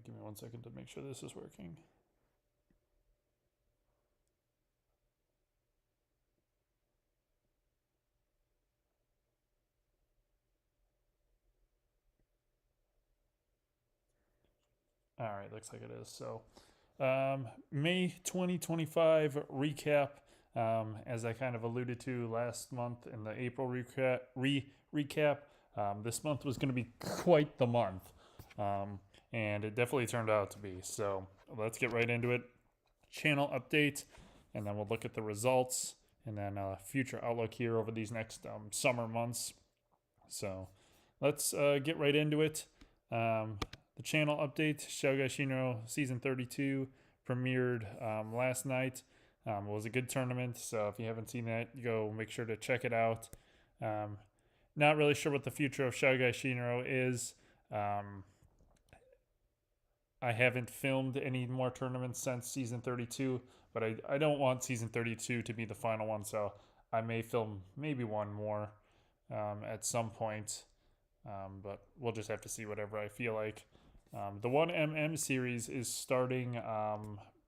give me 1 second to make sure this is working. All right, looks like it is. So, May 2025 recap. As I kind of alluded to last month in the April recap, this month was going to be quite the month, um, and it definitely turned out to be. So let's get right into it. Channel update, and then we'll look at the results, and then future outlook here over these next summer months. So let's get right into it. The channel update, Shogai Shinro Season 32 premiered last night. It was a good tournament, so if you haven't seen that, go make sure to check it out. Not really sure what the future of Shogai Shinro is. I haven't filmed any more tournaments since Season 32, but I don't want Season 32 to be the final one, so I may film maybe one more at some point. But we'll just have to see whatever I feel like. The 1MM series is starting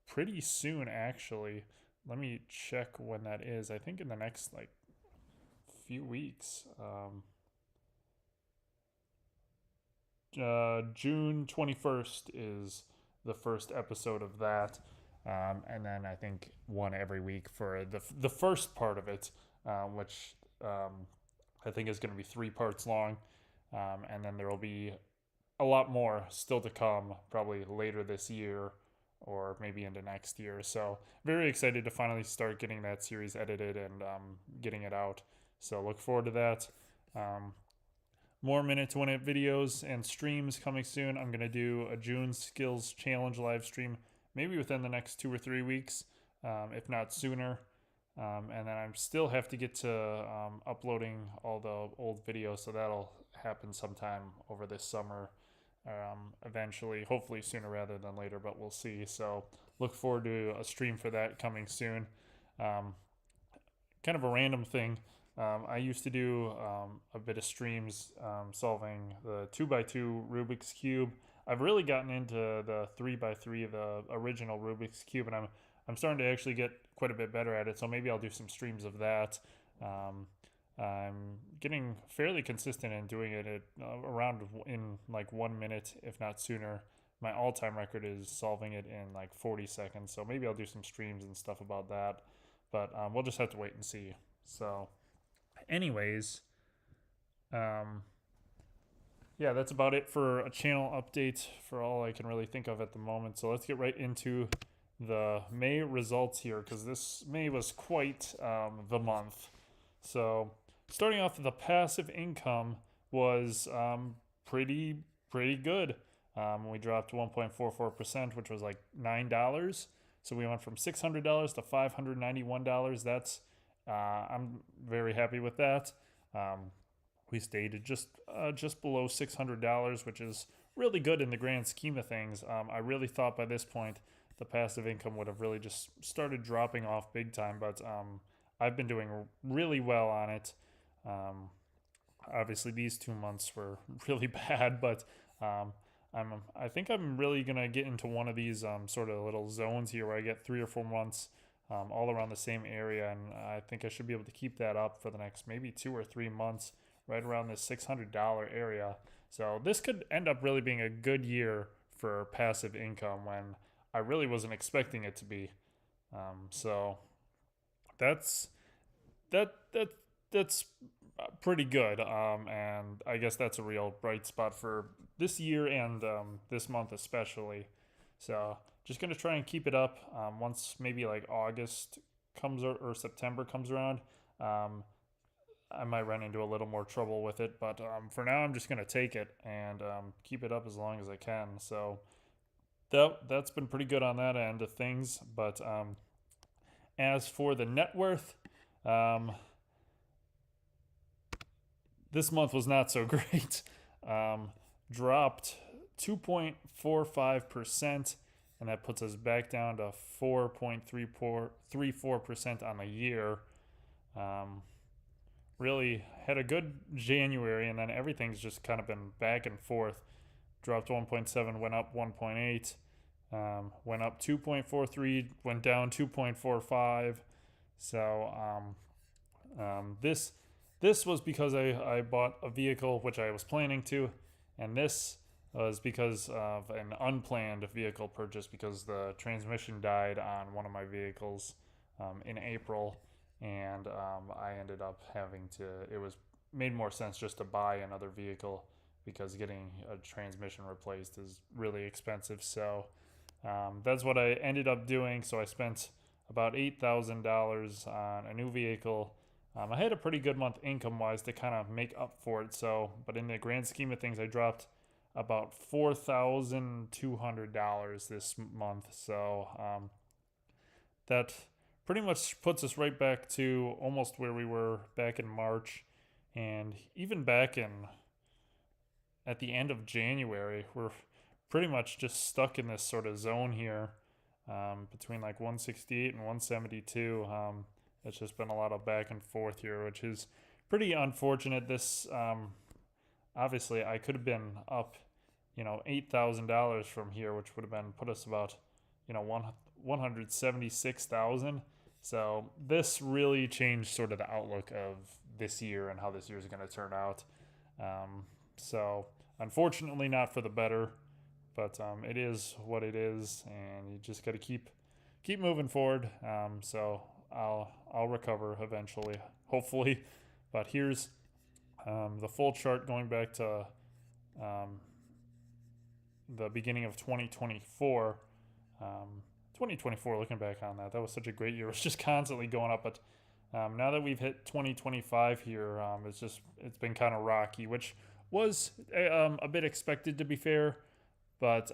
pretty soon, actually. Let me check when that is. I think in the next like few weeks. June 21st is the first episode of that. And then I think one every week for the first part of it, which I think is going to be 3 parts long. And then there will be a lot more still to come, probably later this year or maybe into next year. So very excited to finally start getting that series edited and getting it out. So look forward to that. More Minute to Win It videos and streams coming soon. I'm going to do a June Skills Challenge live stream maybe within the next 2 or 3 weeks, if not sooner. And then I still have to get to uploading all the old videos, so that'll happen sometime over this summer, eventually, hopefully sooner rather than later, but we'll see. So look forward to a stream for that coming soon. Kind of a random thing. I used to do a bit of streams solving the 2x2 Rubik's Cube. I've really gotten into the 3x3, the original Rubik's Cube, and I'm starting to actually get quite a bit better at it. So maybe I'll do some streams of that. I'm getting fairly consistent in doing it at around in like 1 minute, if not sooner. My all-time record is solving it in like 40 seconds. So maybe I'll do some streams and stuff about that. But we'll just have to wait and see. So, anyways, um, yeah, that's about it for a channel update for all I can really think of at the moment. So let's get right into the May results here, because this May was quite the month. So starting off, the passive income was pretty good. We dropped 1.44%, which was like $9. So we went from $600 to $591. That's I'm very happy with that. We stayed at just below $600, which is really good in the grand scheme of things. I really thought by this point the passive income would have really just started dropping off big time, but I've been doing really well on it. Um, Obviously, these 2 months were really bad, but I think I'm really gonna get into one of these sort of little zones here where I get 3 or 4 months all around the same area, and I think I should be able to keep that up for the next maybe 2 or 3 months, right around this $600 area. So this could end up really being a good year for passive income when I really wasn't expecting it to be. So that's that that's pretty good. And I guess that's a real bright spot for this year and this month especially. So just gonna try and keep it up. Once maybe like August comes or September comes around, um, I might run into a little more trouble with it. But for now, I'm just gonna take it and keep it up as long as I can. So that's been pretty good on that end of things. But as for the net worth, um, this month was not so great. Um, Dropped 2.45%, and that puts us back down to 4.34% on the year. Um, Really had a good January, and then everything's just kind of been back and forth. dropped 1.7, went up 1.8, went up 2.43, went down 2.45. So this was because I bought a vehicle which I was planning to, and this was because of an unplanned vehicle purchase because the transmission died on one of my vehicles in April, and I ended up having to. It was made more sense just to buy another vehicle because getting a transmission replaced is really expensive. So that's what I ended up doing. So I spent about $8,000 on a new vehicle. I had a pretty good month income wise to kind of make up for it. So, but in the grand scheme of things, I dropped about $4,200 this month. So that pretty much puts us right back to almost where we were back in March, and even back in at the end of January, we're pretty much just stuck in this sort of zone here between like 168 and 172. It's just been a lot of back and forth here, which is pretty unfortunate. This obviously I could have been up, $8,000 from here, which would have been put us about, 176,000. So this really changed sort of the outlook of this year and how this year is going to turn out. So unfortunately, not for the better, but it is what it is, and you just got to keep moving forward. So I'll recover eventually, hopefully. But here's the full chart going back to the beginning of 2024. 2024, looking back on that was such a great year. It was just constantly going up. But now that we've hit 2025 here, it's been kind of rocky, which was a bit expected, to be fair, but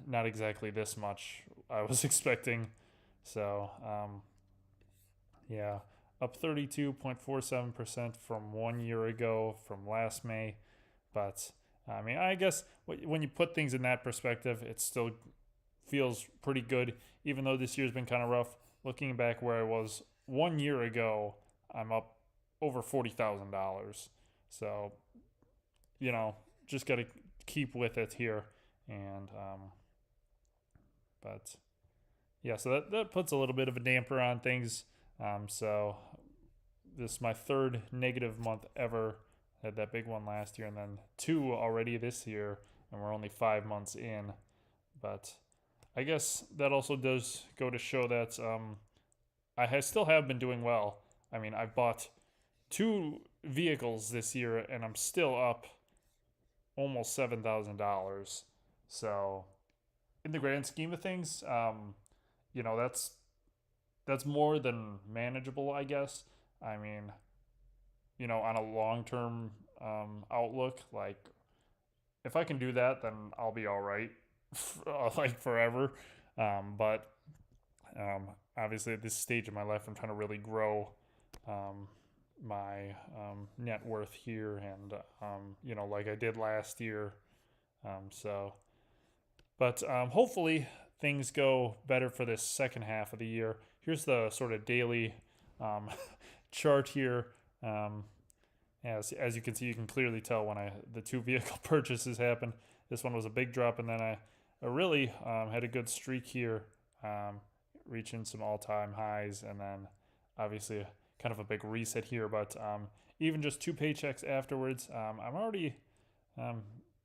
not exactly this much I was expecting. So yeah, up 32.47% from 1 year ago, from last May. But I mean, I guess when you put things in that perspective, it still feels pretty good, even though this year's been kind of rough. Looking back where I was 1 year ago, I'm up over $40,000. So, just got to keep with it here. And, but yeah, so that puts a little bit of a damper on things. So this is my third negative month ever. Had that big one last year and then 2 already this year, and we're only 5 months in. But I guess that also does go to show that I still have been doing well. I mean, I've bought 2 vehicles this year, and I'm still up almost $7,000. So, in the grand scheme of things, that's more than manageable, I guess. I mean, on a long-term outlook, like if I can do that, then I'll be all right, like forever. But obviously, at this stage of my life, I'm trying to really grow my net worth here, and like I did last year. But hopefully things go better for this second half of the year. Here's the sort of daily chart here. As you can see, you can clearly tell when the 2 vehicle purchases happened. This one was a big drop, and then I really had a good streak here, reaching some all-time highs, and then obviously kind of a big reset here. But even just 2 paychecks afterwards, I'm already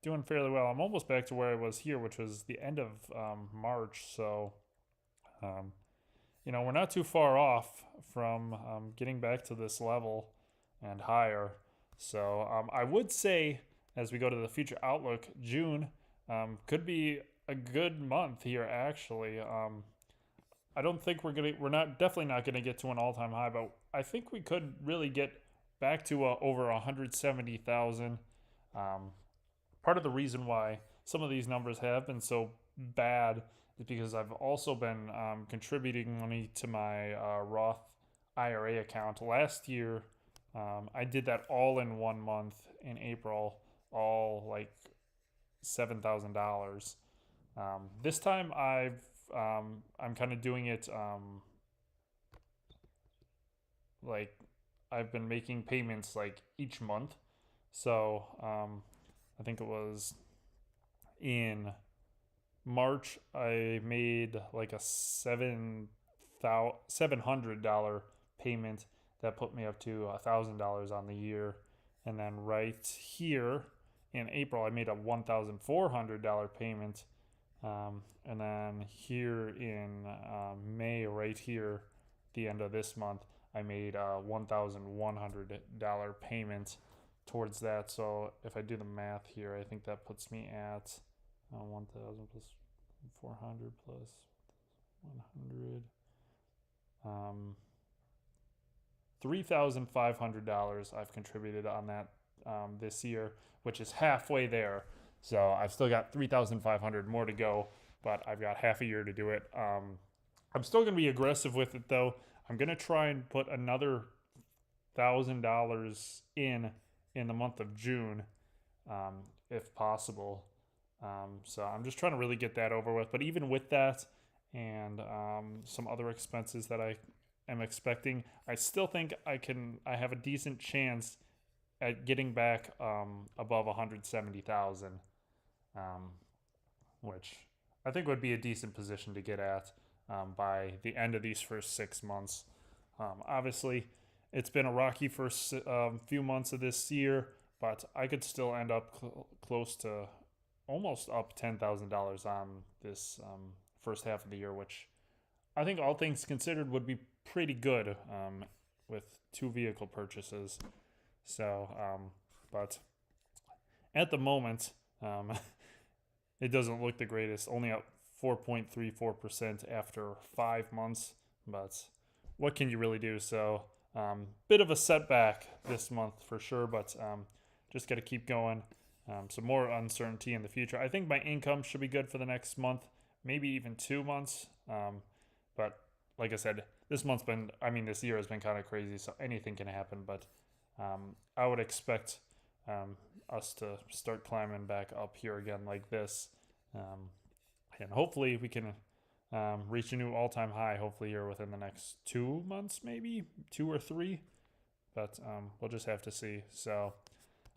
doing fairly well. I'm almost back to where I was here, which was the end of March. So, we're not too far off from getting back to this level and higher. So I would say, as we go to the future outlook, June could be a good month here. Actually, I don't think definitely not gonna get to an all-time high, but I think we could really get back to over 170,000. Part of the reason why some of these numbers have been so bad is because I've also been contributing money to my Roth IRA account. Last year, I did that all in 1 month in April, all like $7,000. This time I'm kind of doing it like I've been making payments like each month. So I think it was in March, I made like a $700 payment that put me up to $1,000 on the year, and then right here in April, I made a $1,400 payment, and then here in May, right here, the end of this month, I made a $1,100 payment towards that. So if I do the math here, I think that puts me at 1,000 plus 400 plus 100, $3,500 I've contributed on that this year, which is halfway there. So I've still got 3,500 more to go, but I've got half a year to do it. I'm still going to be aggressive with it though. I'm going to try and put another $1,000 in the month of June, if possible. So I'm just trying to really get that over with. But even with that and some other expenses that I am expecting, I still think I have a decent chance at getting back above 170,000, which I think would be a decent position to get at by the end of these first 6 months. Obviously, it's been a rocky first few months of this year, but I could still end up close to almost up $10,000 on this first half of the year, which I think all things considered would be pretty good with 2 vehicle purchases. So, but at the moment, it doesn't look the greatest, only up 4.34% after 5 months, but what can you really do? So, bit of a setback this month for sure, but just got to keep going. Some more uncertainty in the future. I think my income should be good for the next month, maybe even 2 months. But like I said, this year has been kind of crazy, so anything can happen. But I would expect us to start climbing back up here again like this. And hopefully we can reach a new all-time high, hopefully here within the next 2 months, maybe 2 or 3. But we'll just have to see. So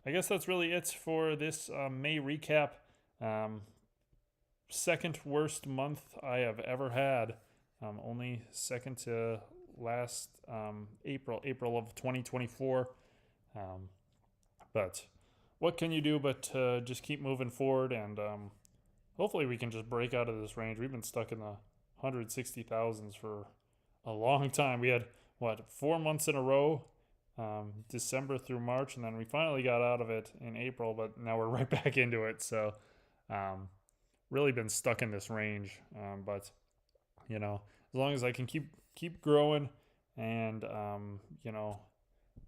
I guess that's really it for this May recap. Second worst month I have ever had. Only second to last April of 2024. But what can you do but just keep moving forward, and hopefully we can just break out of this range. We've been stuck in the 160,000s for a long time. We had, 4 months in a row, December through March, and then we finally got out of it in April, but now we're right back into it. So really been stuck in this range. But, as long as I can keep growing and,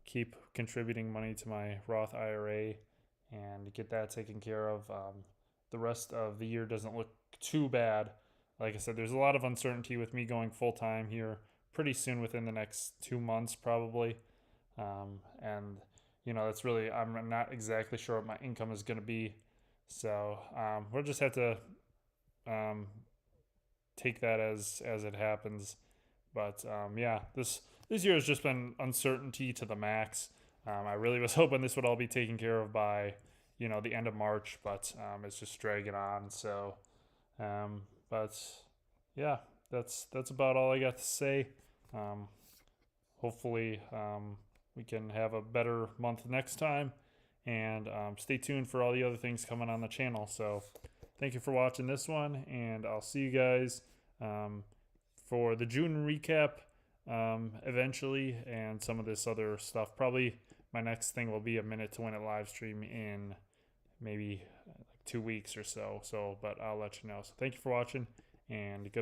keep contributing money to my Roth IRA and get that taken care of, the rest of the year doesn't look too bad. Like I said, there's a lot of uncertainty with me going full-time here pretty soon, within the next 2 months probably. And, that's really, I'm not exactly sure what my income is going to be. So we'll just have to take that as it happens. But this year has just been uncertainty to the max. I really was hoping this would all be taken care of by, the end of March, but it's just dragging on. So, but yeah, that's about all I got to say. Hopefully, we can have a better month next time, and stay tuned for all the other things coming on the channel. So thank you for watching this one, and I'll see you guys for the June recap eventually, and some of this other stuff. Probably my next thing will be a Minute to Win It live stream in maybe 2 weeks or so. But I'll let you know. So thank you for watching, and good.